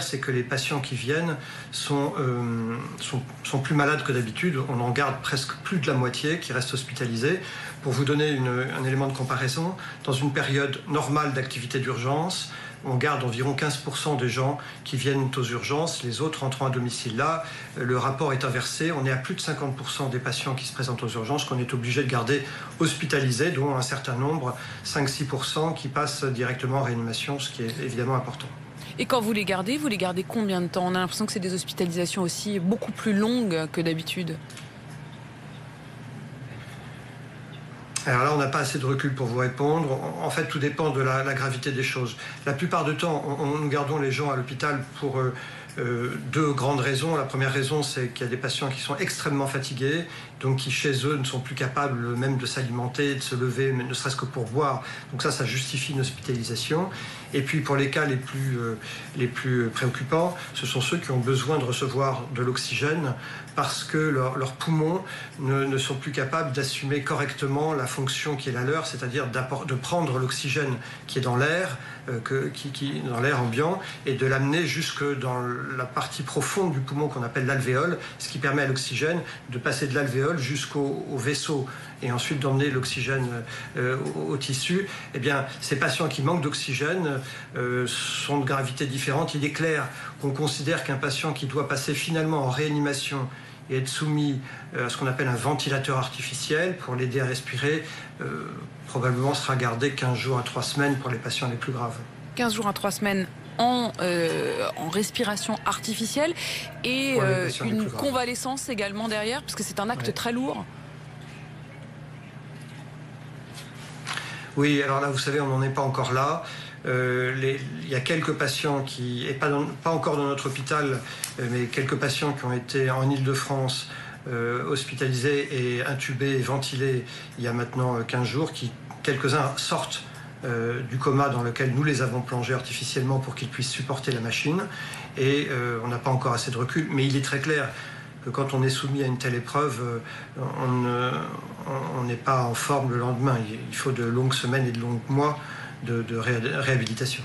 C'est que les patients qui viennent sont plus malades que d'habitude. On en garde presque plus de la moitié qui restent hospitalisés. Pour vous donner un élément de comparaison, dans une période normale d'activité d'urgence, on garde environ 15% des gens qui viennent aux urgences, les autres rentrant à domicile. Là, le rapport est inversé. On est à plus de 50% des patients qui se présentent aux urgences qu'on est obligé de garder hospitalisés, dont un certain nombre, 5-6%, qui passent directement en réanimation, ce qui est évidemment important. Et quand vous les gardez combien de temps? On a l'impression que c'est des hospitalisations aussi beaucoup plus longues que d'habitude. Alors là, on n'a pas assez de recul pour vous répondre. En fait, tout dépend de la gravité des choses. La plupart du temps, nous gardons les gens à l'hôpital pour deux grandes raisons. La première raison, c'est qu'il y a des patients qui sont extrêmement fatigués, donc qui chez eux ne sont plus capables même de s'alimenter, de se lever, ne serait-ce que pour boire. Donc ça justifie une hospitalisation. Et puis pour les cas les plus préoccupants, ce sont ceux qui ont besoin de recevoir de l'oxygène parce que leurs poumons ne sont plus capables d'assumer correctement la fonction qui est la leur, c'est-à-dire de prendre l'oxygène qui est dans l'air, dans l'air ambiant, et de l'amener jusque dans la partie profonde du poumon qu'on appelle l'alvéole, ce qui permet à l'oxygène de passer de l'alvéole jusqu'au vaisseau et ensuite d'emmener l'oxygène au tissu. Eh bien, ces patients qui manquent d'oxygène sont de gravité différente. Il est clair qu'on considère qu'un patient qui doit passer finalement en réanimation et être soumis à ce qu'on appelle un ventilateur artificiel pour l'aider à respirer, probablement sera gardé 15 jours à 3 semaines pour les patients les plus graves. 15 jours à 3 semaines en respiration artificielle et une convalescence également derrière, parce que c'est un acte très lourd. Oui, alors là, vous savez, on n'en est pas encore là. Il y a quelques patients qui, et pas encore dans notre hôpital, mais quelques patients qui ont été en Île-de-France hospitalisés et intubés et ventilés il y a maintenant 15 jours, quelques-uns sortent du coma dans lequel nous les avons plongés artificiellement pour qu'ils puissent supporter la machine. Et on n'a pas encore assez de recul, mais il est très clair que quand on est soumis à une telle épreuve, on n'est pas en forme le lendemain. Il faut de longues semaines et de longs mois de réhabilitation.